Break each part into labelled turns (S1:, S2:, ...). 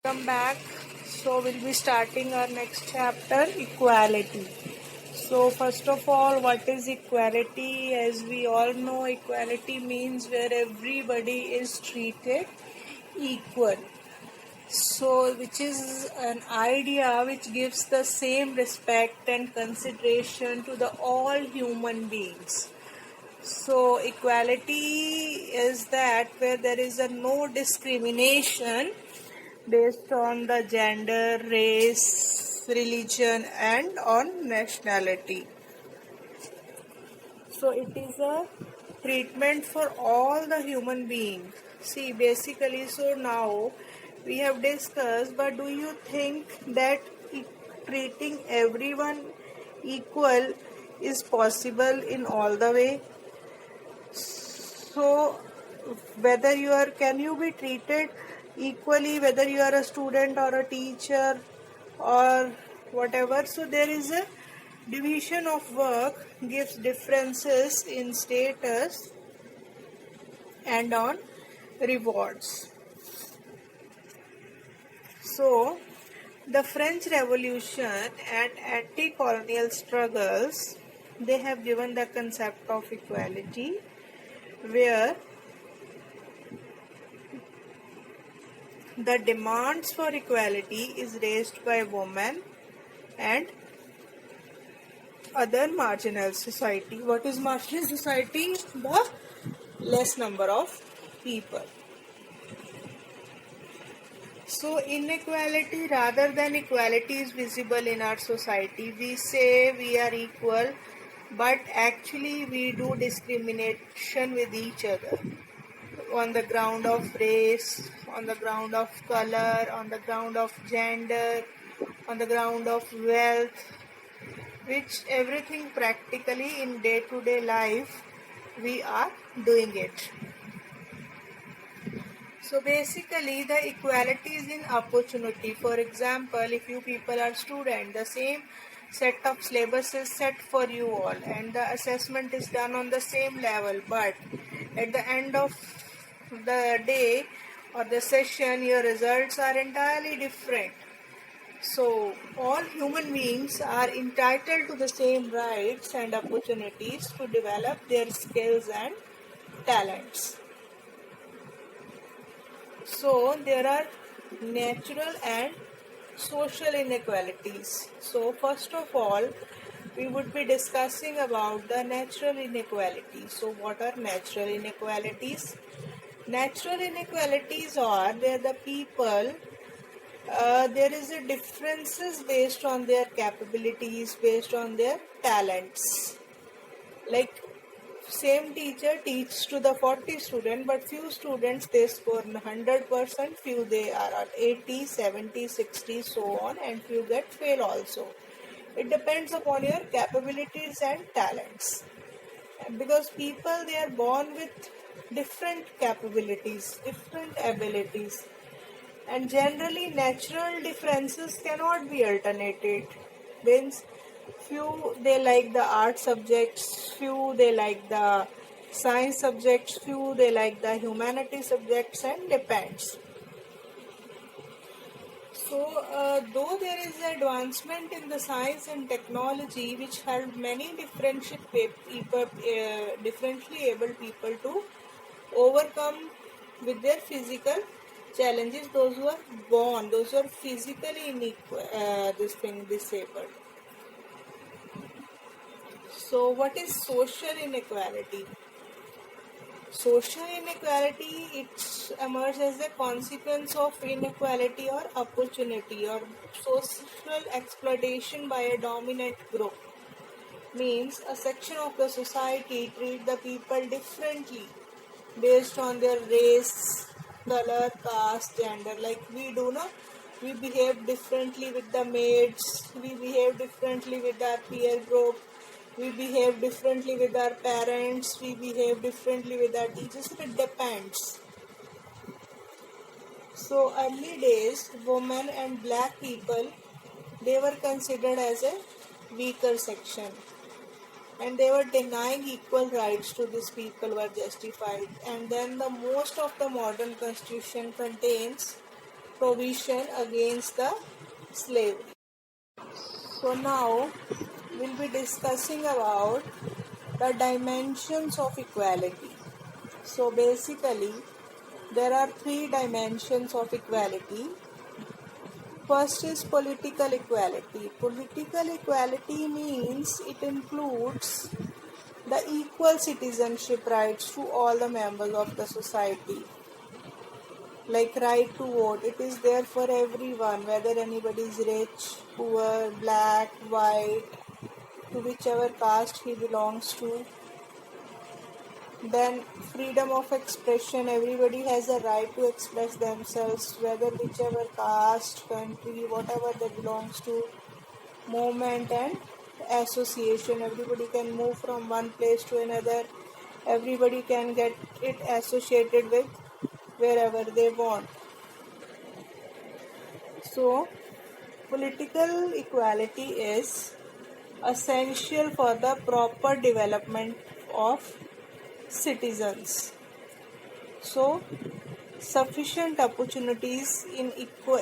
S1: Welcome back. So we'll be starting our next chapter, equality. So first of all, what is equality? As we all know, equality means where everybody is treated equal. So which is an idea which gives the same respect and consideration to the all human beings. So equality is that where there is a no discrimination based on the gender, race, religion, and on nationality. So it is a treatment for all the human beings. See, basically, so now we have discussed, but do you think that treating everyone equal is possible in all the way? So whether you are, can you be treated equally, whether you are a student or a teacher or whatever? So there is a division of work gives differences in status and on rewards. So the French Revolution and anti-colonial struggles, they have given the concept of equality, where the demands for equality is raised by women and other marginal society. What is marginal society? The less number of people. So inequality rather than equality is visible in our society. We say we are equal, but actually we do discrimination with each other on the ground of race, on the ground of color, on the ground of gender, on the ground of wealth, which everything practically in day-to-day life we are doing it. So basically the equality is in opportunity. For example, if you people are student, the same set of syllabus is set for you all and the assessment is done on the same level, but at the end of the day or the session your results are entirely different. So all human beings are entitled to the same rights and opportunities to develop their skills and talents. So there are natural and social inequalities. So first of all, we would be discussing about the natural inequalities. So what are natural inequalities? Natural inequalities are where the people there is a differences based on their capabilities, based on their talents. Like same teacher teaches to the 40 students, but few students they score 100%, few they are at 80, 70, 60, so on, and few get fail also. It depends upon your capabilities and talents. Because people they are born with different capabilities, different abilities, and generally natural differences cannot be alternated. Means few they like the art subjects, few they like the science subjects, few they like the humanity subjects, and depends. So though there is advancement in the science and technology which help many differently able people to overcome with their physical challenges, those who are born, those who are physically disabled. So what is social inequality? Social inequality, it emerges as a consequence of inequality or opportunity or social exploitation by a dominant group. Means a section of the society treat the people differently based on their race, color, caste, gender. Like we do not, we behave differently with the maids, we behave differently with our peer group, we behave differently with our parents, we behave differently with our teachers. It depends. So early days, women and black people, they were considered as a weaker section, and they were denying equal rights to these people were justified. And then the most of the modern constitution contains provision against the slavery. So now we'll be discussing about the dimensions of equality. So basically there are three dimensions of equality. First is political equality. Political equality means it includes the equal citizenship rights to all the members of the society. Like right to vote, it is there for everyone, whether anybody is rich, poor, black, white, to whichever caste he belongs to. Then freedom of expression, everybody has a right to express themselves, whether whichever caste, country, whatever they belongs to. Movement and association, everybody can move from one place to another, everybody can get it associated with wherever they want. So political equality is essential for the proper development of citizens. So sufficient opportunities in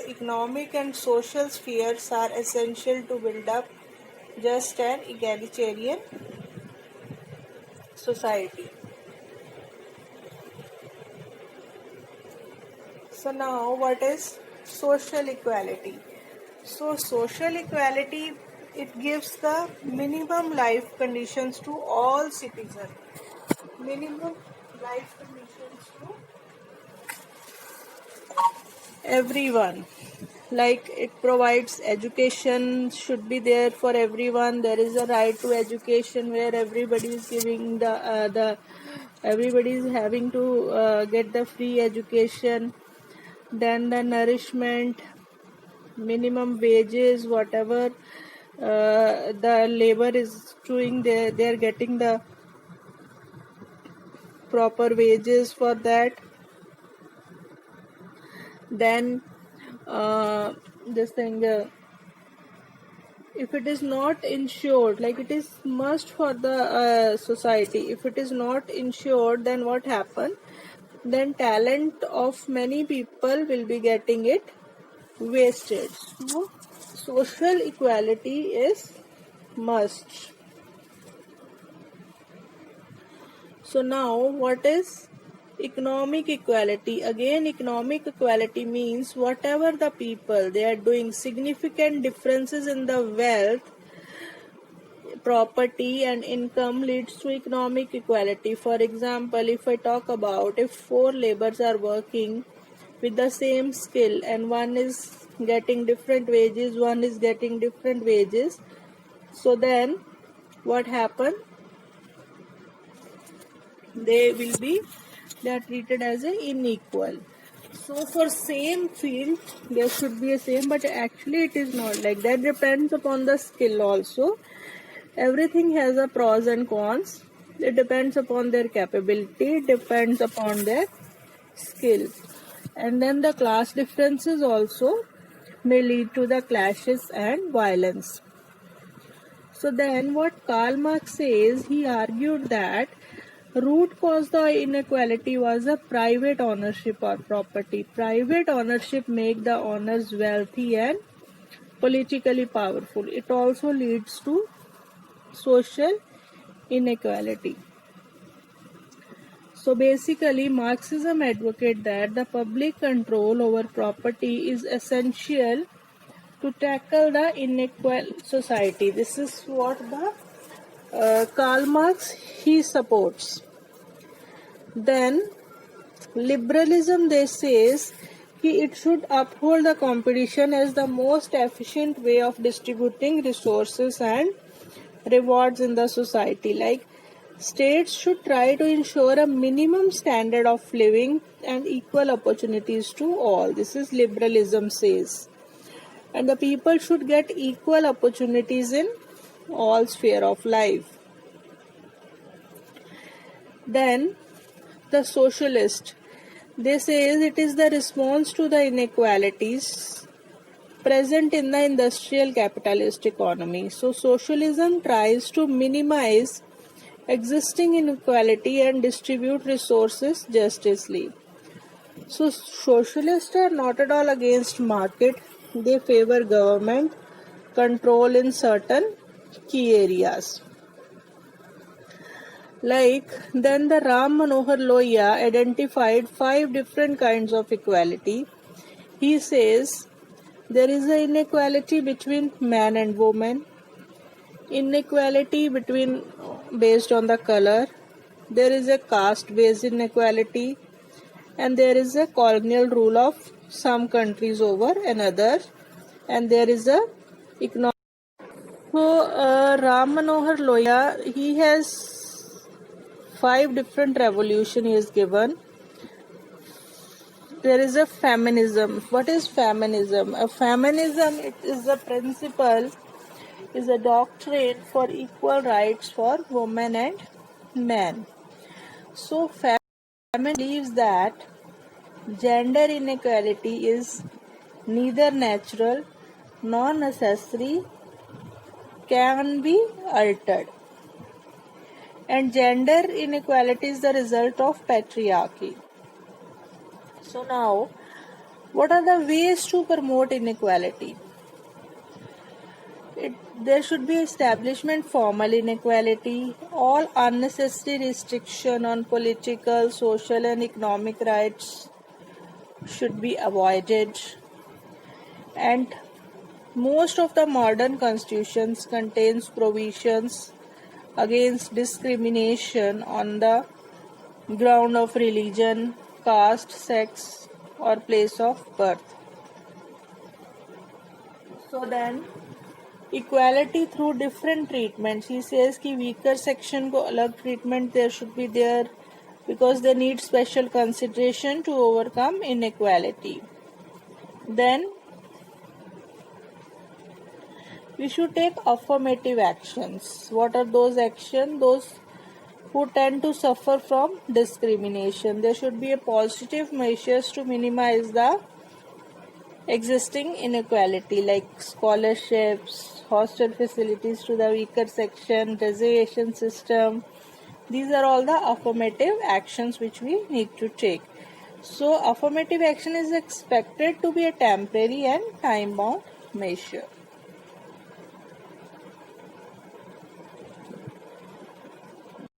S1: economic and social spheres are essential to build up just an egalitarian society. So now what is social equality? So social equality, it gives the minimum life conditions to all citizens. Minimum life conditions to everyone. Like it provides education, should be there for everyone. There is a right to education where everybody is giving the everybody is having to get the free education. Then the nourishment, minimum wages, whatever the labor is doing, they are getting the proper wages for that. Then this thing, if it is not insured, like it is must for the society, if it is not insured, then what happen? Then talent of many people will be getting it wasted. So social equality is must. So now what is economic equality? Again, economic equality means whatever the people, they are doing significant differences in the wealth, property and income leads to economic equality. For example, if I talk about, if four laborers are working with the same skill and one is getting different wages, one is getting different wages, so then what happen? They are treated as a unequal. So for same field there should be a same, but actually it is not like that. Depends upon the skill also. Everything has a pros and cons. It depends upon their capability, depends upon their skill. And then the class differences also may lead to the clashes and violence. So then what Karl Marx says, he argued that root cause the inequality was a private ownership or property. Private ownership make the owners wealthy and politically powerful. It also leads to social inequality. So basically Marxism advocates that the public control over property is essential to tackle the unequal society. This is what the Karl Marx he supports. Then liberalism, they says it should uphold the competition as the most efficient way of distributing resources and rewards in the society. Like states should try to ensure a minimum standard of living and equal opportunities to all. This is liberalism says. And the people should get equal opportunities in all sphere of life. Then the socialist, they say it is the response to the inequalities present in the industrial capitalist economy. So socialism tries to minimize existing inequality and distribute resources justly. So socialists are not at all against market. They favor government control in certain key areas. Then the Ram Manohar Lohia identified 5 different kinds of equality. He says there is an inequality between man and woman, inequality between based on the color, there is a caste based inequality, and there is a colonial rule of some countries over another, and there is a economic. So Ram Manohar Lohia, he has 5 different revolution he is given. There is a feminism. What is feminism? A feminism, it is a principle, is a doctrine for equal rights for women and men. So feminism believes that gender inequality is neither natural nor necessary, can be altered, and gender inequality is the result of patriarchy. So now, what are the ways to promote inequality? There should be establishment formal inequality. All unnecessary restriction on political, social and economic rights should be avoided. And most of the modern constitutions contains provisions against discrimination on the ground of religion, caste, sex or place of birth. So then equality through different treatments. He says कि weaker section को अलग treatment there should be there because they need special consideration to overcome inequality. Then we should take affirmative actions. What are those actions? Those who tend to suffer from discrimination. There should be a positive measures to minimize the existing inequality like scholarships, hostel facilities to the weaker section, reservation system. These are all the affirmative actions which we need to take. So affirmative action is expected to be a temporary and time-bound measure.